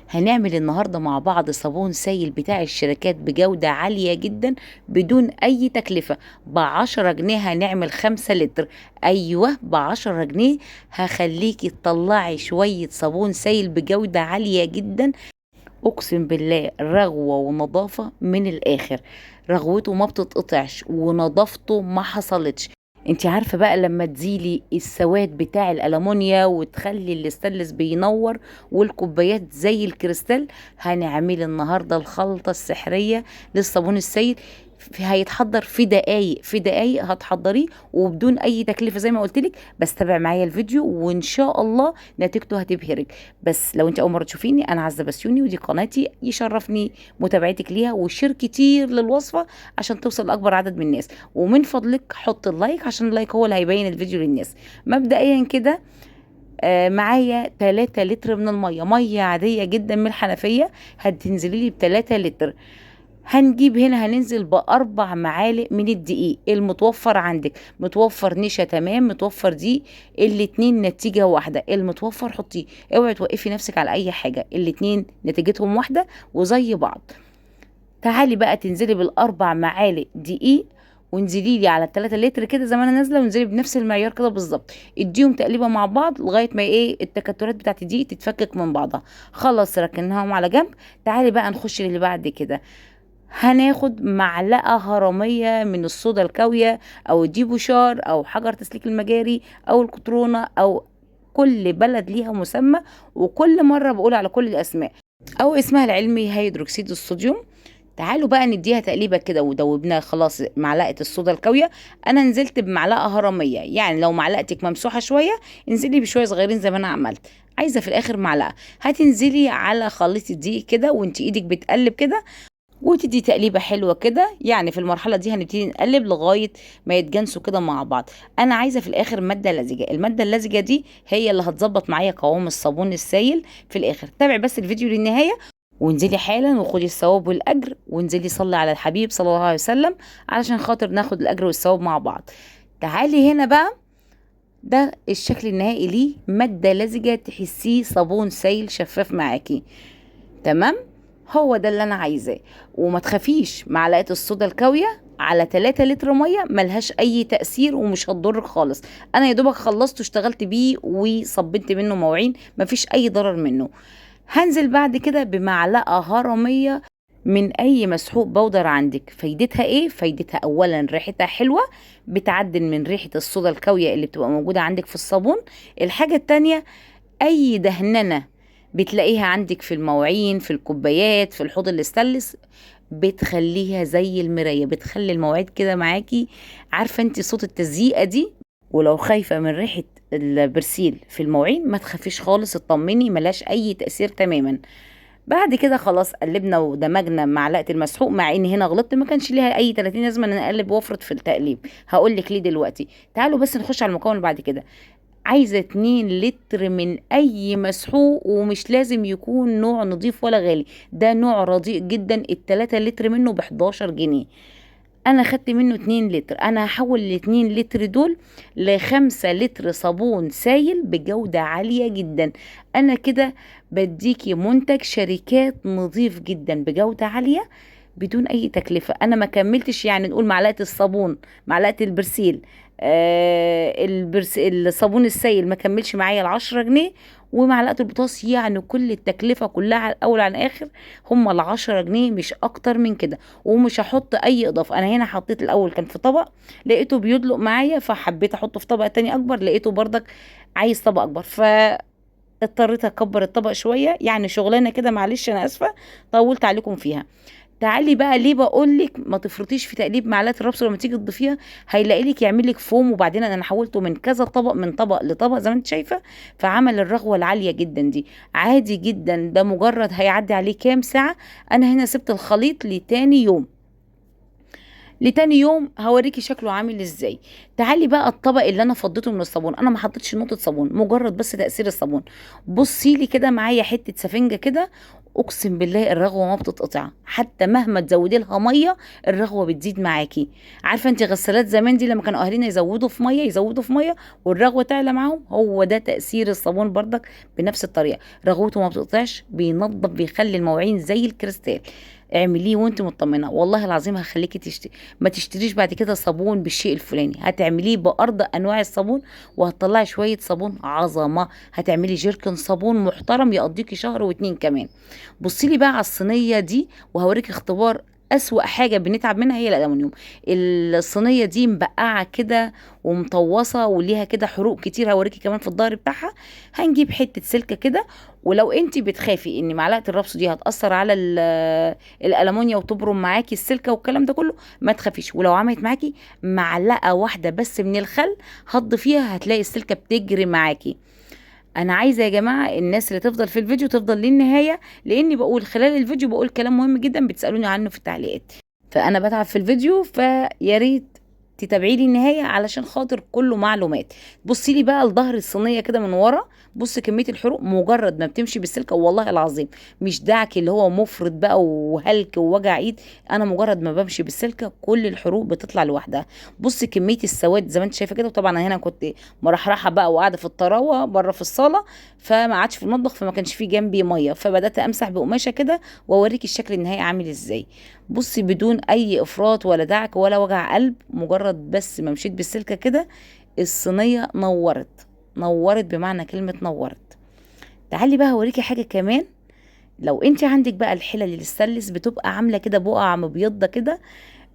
هنعمل النهاردة مع بعض صابون سائل بتاع الشركات بجودة عالية جدا بدون أي تكلفة. ب10 جنيه هنعمل 5 لتر. أيوة، ب10 جنيه هخليكي تطلعي شوية صابون سائل بجودة عالية جدا. أقسم بالله رغوة ونظافة من الآخر. رغوته ما بتتقطعش ونظافته ما حصلتش. انت عارفة بقى لما تزيلي السواد بتاع الألمونيا وتخلي الاستانلس بينور والكوبايات زي الكريستال، هنعمل النهاردة الخلطة السحرية للصابون السائل. هيتحضر في دقايق، في دقايق هتحضريه وبدون اي تكلفة زي ما قلتلك. بس تابع معايا الفيديو وان شاء الله نتيجته هتبهرك. بس لو انت اول مرة تشوفيني، انا عزة بسيوني ودي قناتي، يشرفني متابعتك ليها وشير كتير للوصفة عشان توصل لاكبر عدد من الناس. ومن فضلك حط اللايك عشان اللايك هو اللي هيبين الفيديو للناس. مبدئيا كده معايا 3 لتر من المية، مية عادية جدا من الحنفية. هتنزلي لي ب3 لتر. هنجيب هنا هننزل ب4 معالق من الدقيق المتوفر عندك. متوفر نشا تمام، متوفر دي الاتنين نتيجة واحدة. المتوفر حطيه، اوعي توقفي نفسك على اي حاجة، الاتنين نتيجتهم واحدة وزي بعض. تعالي بقى تنزلي ب4 معالق دقيق وانزلي لي على 3 لتر كده زي ما انا نازله، وانزلي بنفس المعيار كده بالظبط. اديهم تقليبه مع بعض لغايه ما التكتلات بتاعت الدقيق تتفكك من بعضها. خلاص ركناهم على جنب. تعالي بقى نخش اللي بعد كده. هناخد معلقه هرميه من الصودا الكاويه او الديبوشار او حجر تسليك المجاري او القطرونه، او كل بلد ليها مسمى وكل مره بقول على كل الاسماء، او اسمها العلمي هيدروكسيد الصوديوم. تعالوا بقى نديها تقليبه كده ودوبناها. خلاص معلقه الصودا الكاويه انا نزلت بمعلقه هرميه، يعني لو معلقتك ممسوحه شويه انزلي بشويه صغيرين زي ما انا عملت. عايزه في الاخر معلقه، هتنزلي على خليط الدقيق كده وانت ايدك بتقلب كده وتدي تقليبه حلوه كده. يعني في المرحله دي هنبتدي نقلب لغايه ما يتجانسوا كده مع بعض. انا عايزه في الاخر ماده لزجه، الماده اللزجه دي هي اللي هتظبط معايا قوام الصابون السائل في الاخر. تابعي بس الفيديو للنهايه وانزلي حالا وخدي الثواب والاجر، وانزلي صلي على الحبيب صلى الله عليه وسلم علشان خاطر ناخد الاجر والثواب مع بعض. تعالي هنا بقى، ده الشكل النهائي ليه، ماده لزجه تحسيه صابون سائل شفاف معاكي. تمام، هو ده اللي انا عايزاه. وما تخافيش، معلقه الصودا الكاويه على 3 لتر ميه ملهاش اي تأثير ومش هتضرك خالص. انا يا دوبك خلصت واشتغلت بيه وصبنت منه مواعين، مفيش اي ضرر منه. هنزل بعد كده بمعلقه هرميه من اي مسحوق بودر عندك. فايدتها ايه؟ فايدتها اولا ريحتها حلوه، بتعدل من ريحه الصودا الكاويه اللي بتبقى موجوده عندك في الصابون. الحاجه التانية، اي دهننه بتلاقيها عندك في المواعين، في الكوبايات، في الحوض الاستانلس، بتخليها زي المرايه، بتخلي المواعيد كده معاكي. عارفه انت صوت التزييقه دي؟ ولو خايفه من ريحه البرسيل في المواعين ما تخافيش خالص، اطمني ملاش اي تأثير تماما. بعد كده خلاص قلبنا ودمجنا معلقه المسحوق، مع ان هنا غلطت ما كانش ليها اي 30 لازمه ان انا اقلب وافرط في التقليب. هقول لك ليه دلوقتي. تعالوا بس نخش على المكون اللي بعد كده. عايزة 2 لتر من أي مسحوق، ومش لازم يكون نوع نظيف ولا غالي، ده نوع رديء جدا. ال3 لتر منه ب11 جنيه. أنا خدت منه 2 لتر. أنا هحول ال2 لتر دول ل5 لتر صابون سايل بجودة عالية جدا. أنا كده بديكي منتج شركات نظيف جدا بجودة عالية بدون اي تكلفة. انا ما كملتش، يعني نقول معلقة الصابون، معلقة البرسيل، الصابون السائل ما كملش معايا ال10 جنيه، ومعلقة البطاطس، يعني كل التكلفة كلها على الاول على الاخر هم ال10 جنيه، مش اكتر من كده. ومش هحط اي اضافة. انا هنا حطيت الاول كان في طبق، لقيته بيدلق معايا فحبيت احطه في طبق تاني اكبر، لقيته برضك عايز طبق اكبر، اضطريت اكبر الطبق شويه. يعني شغلانه كده، معلش انا اسفه طولت عليكم فيها. تعالي بقى ليه بقولك ما تفرطيش في تقليب معلقه الربس، لما تيجي تضيفيها هيلاقي لك يعمل لك فوم. وبعدين انا حولته من كذا طبق، من طبق لطبق زي ما انت شايفه، فعمل الرغوه العاليه جدا دي. عادي جدا، ده مجرد هيعدي عليه كام ساعه. انا هنا سبت الخليط لتاني يوم. لتاني يوم هوريكي شكله عامل ازاي. تعالي بقى الطبق اللي انا فضيته من الصابون، انا ما حطيتش نقطه صابون، مجرد بس تاثير الصابون. بصي لي كده معايا حته سفنجه كده، اقسم بالله الرغوه ما بتتقطع، حتى مهما تزودي لها ميه الرغوه بتزيد معاكي. عارفه انت غسالات زمان دي لما كانوا اهالينا يزودوا في ميه يزودوا في ميه والرغوه تعلى معاهم، هو ده تاثير الصابون برضك بنفس الطريقه، رغوته ما بتقطعش، بينظف، بيخلي المواعين زي الكريستال. اعمليه وانت مطمنه، والله العظيم هخليكي ما تشتريش بعد كده صابون بالشيء الفلاني، هتعمليه بأرض انواع الصابون، وهتطلعي شويه صابون عظمه، هتعملي جيركن صابون محترم يقضيكي شهر واتنين كمان. بصي لي بقى على الصينيه دي وهوريكي اختبار. أسوأ حاجة بنتعب منها هي الألمنيوم. الصينية دي مبقعة كده ومطوصة وليها كده حروق كتير، هوريكي كمان في الظهر بتاعها. هنجيب حتة سلكة كده، ولو انت بتخافي ان معلقة الربص دي هتأثر على الألمونيا وتبرم معاكي السلكة والكلام ده كله، ما تخافيش. ولو عملت معاكي معلقة واحدة بس من الخل فيها هتلاقي السلكة بتجري معاكي. انا عايزه يا جماعه الناس اللي تفضل في الفيديو تفضل للنهايه، لاني بقول خلال الفيديو بقول كلام مهم جدا بتسالوني عنه في التعليقات، فانا بتعب في الفيديو، فيا ريت تتابعي لي النهايه علشان خاطر كله معلومات. بصي لي بقى لظهر الصينيه كده من ورا، بص كميه الحروق مجرد ما بتمشي بالسلكه، والله العظيم مش دعك اللي هو مفرط بقى وهلك ووجع ايد، انا مجرد ما بمشي بالسلكه كل الحروق بتطلع لوحدها. بص كميه السواد زي ما انت شايفه كده، وطبعا أنا هنا كنت مرحرحه بقى وقاعده في الطراوه بره في الصاله، فما عادش في المطبخ، فما كانش فيه جنبي ميه، فبدات امسح بقماشه كده واوريكي الشكل النهائي عامل ازاي. بصي بدون اي افراط ولا دعك ولا وجع قلب، مجرد بس ما مشيت بالسلكه كده الصينيه نورت، نورت بمعنى كلمه نورت. تعالي بقى هوريكي حاجه كمان. لو انت عندك بقى الحلل الستانلس بتبقى عامله كده بقع مبيضه كده،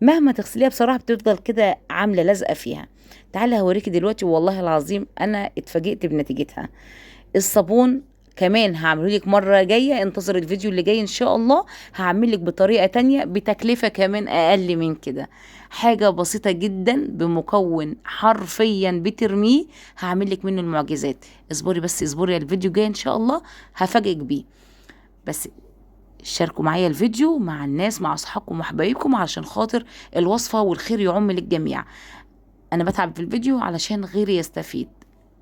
مهما تغسليها بصراحه بتفضل كده عامله لازقه فيها. تعالي هوريكي دلوقتي، والله العظيم انا اتفاجئت بنتيجتها. الصابون كمان هعمله لك مره جايه، انتظر الفيديو اللي جاي ان شاء الله، هعمل لك بطريقه تانية بتكلفه كمان اقل من كده، حاجه بسيطه جدا بمكون حرفيا بترميه هعمل لك منه المعجزات. اصبري بس اصبري، الفيديو جاي ان شاء الله هفاجئك بيه. بس شاركوا معايا الفيديو مع الناس، مع اصحابكم وحبايبكم، علشان خاطر الوصفه والخير يعم للجميع. انا بتعب في الفيديو علشان غيري يستفيد،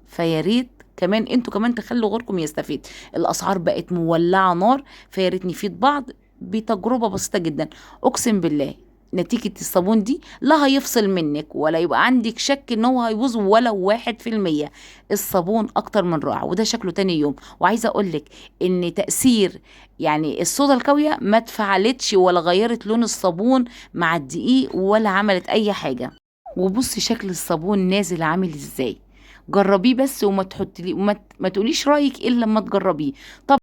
فيا ريت كمان انتوا كمان تخلوا غيركم يستفيد. الاسعار بقت مولعه نار، فيا ريت نفيد بعض بتجربه بسيطه جدا. اقسم بالله نتيجة الصابون دي لا هيفصل منك ولا يبقى عندك شك ان هو هيبوظ ولا 1%. الصابون اكتر من رائع، وده شكله تاني يوم. وعايزة اقولك ان تأثير يعني الصودا الكاوية ما تفعلتش ولا غيرت لون الصابون مع الدقيق ولا عملت اي حاجة. وبصي شكل الصابون نازل عامل ازاي، جربيه بس وما تحطي ما تقوليش رايك الا لما تجربيه. طب